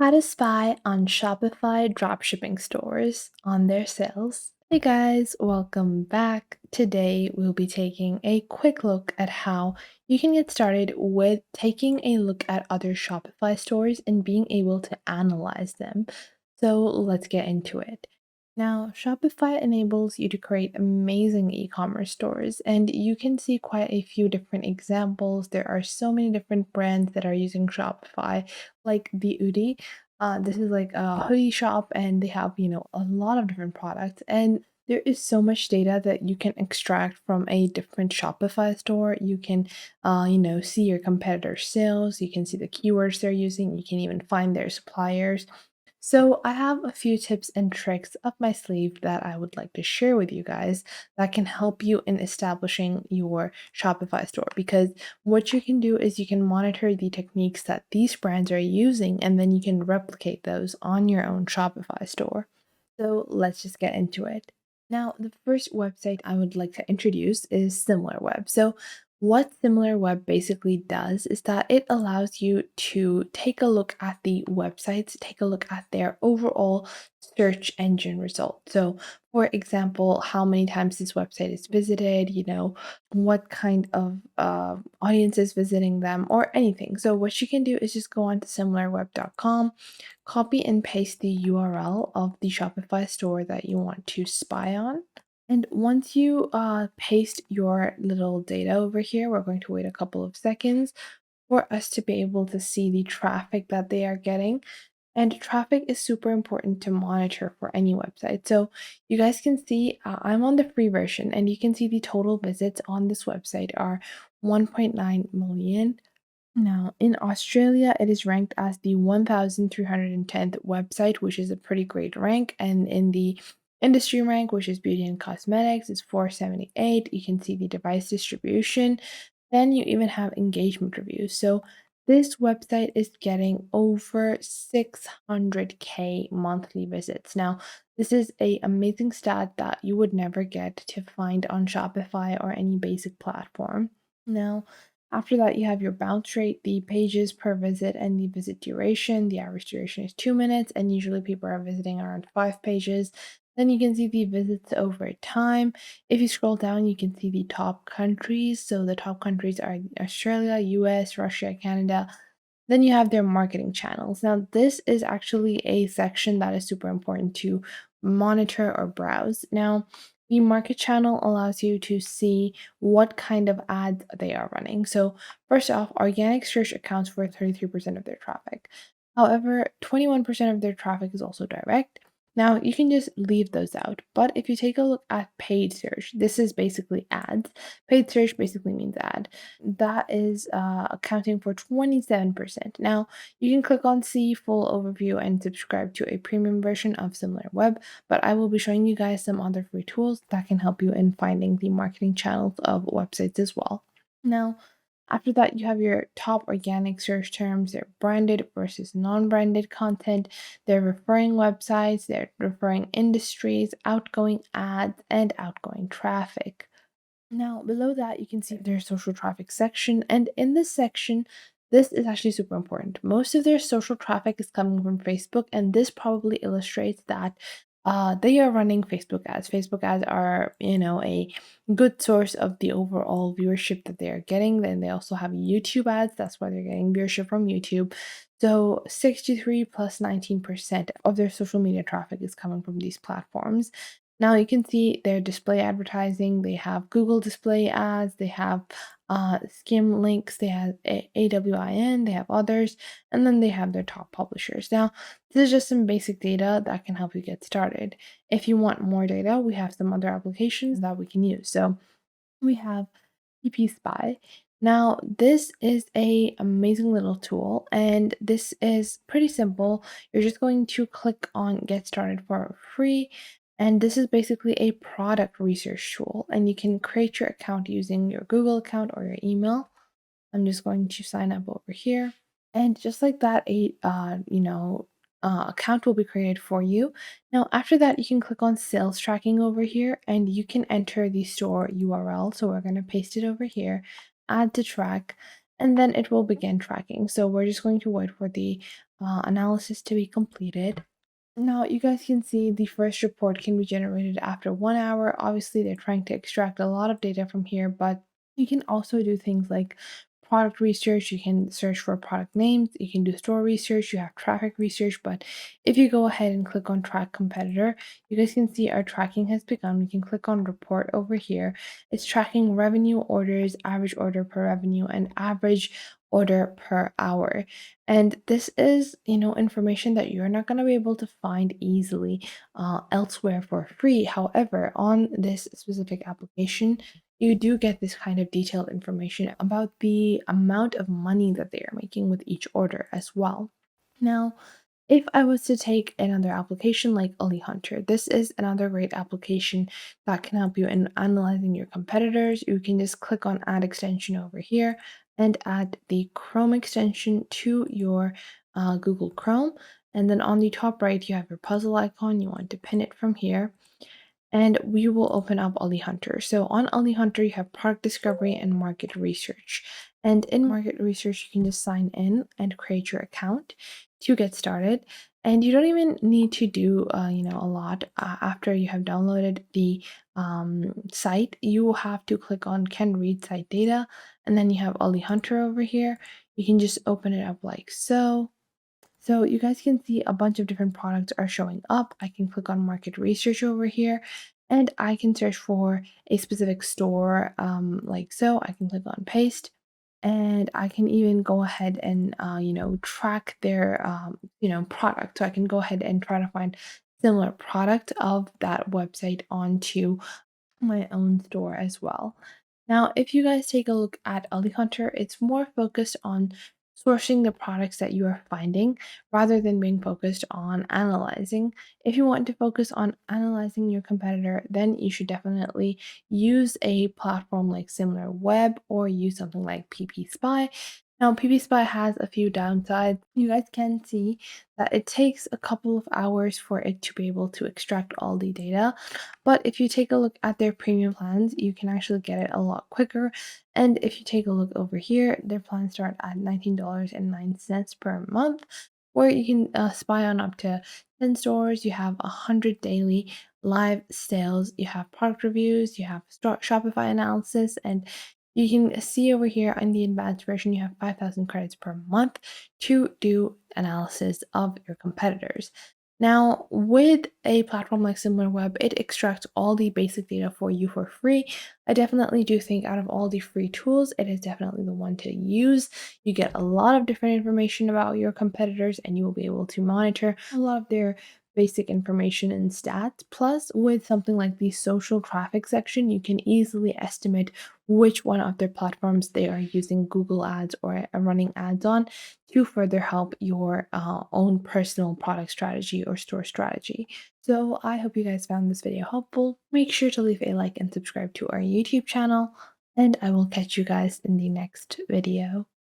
How to spy on Shopify dropshipping stores on their sales. Hey guys, welcome back. Today we'll be taking a quick look at how you can get started with taking a look at other Shopify stores and being able to analyze them. So let's get into it. Now, Shopify enables you to create amazing e commerce stores, and you can see quite a few different examples. There are so many different brands that are using Shopify, like the Udi. This is like a hoodie shop, and they have, a lot of different products. And there is so much data that you can extract from a different Shopify store. You can, see your competitors' sales. You can see the keywords they're using. You can even find their suppliers. So, I have a few tips and tricks up my sleeve that I would like to share with you guys that can help you in establishing your Shopify store. Because what you can do is you can monitor the techniques that these brands are using, and then you can replicate those on your own Shopify store. So, let's just get into it. Now, the first website I would like to introduce is Similarweb. So, what Similarweb basically does is that it allows you to take a look at the websites, take a look at their overall search engine results. So, for example, how many times this website is visited, what kind of audience is visiting them, or anything. So, what you can do is just go on to similarweb.com, copy and paste the URL of the Shopify store that you want to spy on. And once you paste your little data over here, we're going to wait a couple of seconds for us to be able to see the traffic that they are getting. And traffic is super important to monitor for any website. So you guys can see I'm on the free version, and you can see the total visits on this website are 1.9 million. Now, in Australia, it is ranked as the 1,310th website, which is a pretty great rank. And in the industry rank, which is beauty and cosmetics, is 478. You can see the device distribution. Then you even have engagement reviews. So this website is getting over 600K monthly visits. Now, this is a amazing stat that you would never get to find on Shopify or any basic platform. Now, after that, you have your bounce rate, the pages per visit, and the visit duration. The average duration is 2 minutes, and usually people are visiting around 5 pages. Then you can see the visits over time. If you scroll down, you can see the top countries. So the top countries are Australia, US, Russia, Canada. Then you have their marketing channels. Now, this is actually a section that is super important to monitor or browse. Now, the market channel allows you to see what kind of ads they are running. So, first off, organic search accounts for 33% of their traffic. However, 21% of their traffic is also direct. Now, you can just leave those out. But if you take a look at paid search, this is basically ads. Paid search basically means ad. That is accounting for 27%. Now, you can click on see full overview and subscribe to a premium version of Similarweb, but I will be showing you guys some other free tools that can help you in finding the marketing channels of websites as well. Now, after that, you have your top organic search terms. They're branded versus non branded content. They're referring websites, they're referring industries, outgoing ads, and outgoing traffic. Now, below that, you can see their social traffic section. And in this section, this is actually super important. Most of their social traffic is coming from Facebook, and this probably illustrates that they are running Facebook ads. Facebook ads are, a good source of the overall viewership that they are getting. Then they also have YouTube ads. That's why they're getting viewership from YouTube. So 63 plus 19% of their social media traffic is coming from these platforms. Now you can see their display advertising. They have Google display ads. They have skim links. They have AWIN. They have others, and then they have their top publishers. Now this is just some basic data that can help you get started. If you want more data, we have some other applications that we can use. So we have TP Spy. Now, this is a amazing little tool, and this is pretty simple. You're just going to click on Get Started for free, and this is basically a product research tool, and you can create your account using your Google account or your email. I'm just going to sign up over here. And just like that, account will be created for you. Now, after that, you can click on sales tracking over here, and you can enter the store URL. So we're going to paste it over here, add to track, and then it will begin tracking. So we're just going to wait for the analysis to be completed. Now, you guys can see the first report can be generated after 1 hour. Obviously, they're trying to extract a lot of data from here, but you can also do things like product research. You can search for product names. You can do store research. You have traffic research. But if you go ahead and click on track competitor, you guys can see our tracking has begun. We can click on report over here. It's tracking revenue, orders, average order per revenue, and average order per hour. And this is, information that you're not going to be able to find easily elsewhere for free. However, on this specific application, you do get this kind of detailed information about the amount of money that they are making with each order as well. Now, if I was to take another application like Ollie Hunter, this is another great application that can help you in analyzing your competitors. You can just click on add extension over here and add the Chrome extension to your Google Chrome. And then on the top right, you have your puzzle icon. You want to pin it from here and we will open up Ollie Hunter. So on Ollie Hunter, you have product discovery and market research. And in market research, you can just sign in and create your account to get started. And you don't even need to do, a lot after you have downloaded the site. You will have to click on Can Read Site Data, and then you have Ollie Hunter over here. You can just open it up like so. So you guys can see a bunch of different products are showing up. I can click on market research over here and I can search for a specific store like so. I can click on paste and I can even go ahead and, track their, product. So I can go ahead and try to find similar product of that website onto my own store as well. Now, if you guys take a look at Ollie Hunter, it's more focused on sourcing the products that you are finding rather than being focused on analyzing. If you want to focus on analyzing your competitor, then you should definitely use a platform like Similarweb or use something like PP Spy. Now, PP Spy has a few downsides. You guys can see that it takes a couple of hours for it to be able to extract all the data. But if you take a look at their premium plans, you can actually get it a lot quicker. And if you take a look over here, their plans start at $19.09 per month, where you can spy on up to 10 stores. You have 100 daily live sales, you have product reviews, you have Shopify analysis, and you can see over here in the advanced version, you have 5,000 credits per month to do analysis of your competitors. Now, with a platform like Similarweb, it extracts all the basic data for you for free. I definitely do think out of all the free tools, it is definitely the one to use. You get a lot of different information about your competitors, and you will be able to monitor a lot of their basic information and stats. Plus, with something like the social traffic section, you can easily estimate which one of their platforms they are using Google Ads or running ads on to further help your own personal product strategy or store strategy. So I hope you guys found this video helpful. Make sure to leave a like and subscribe to our YouTube channel, and I will catch you guys in the next video.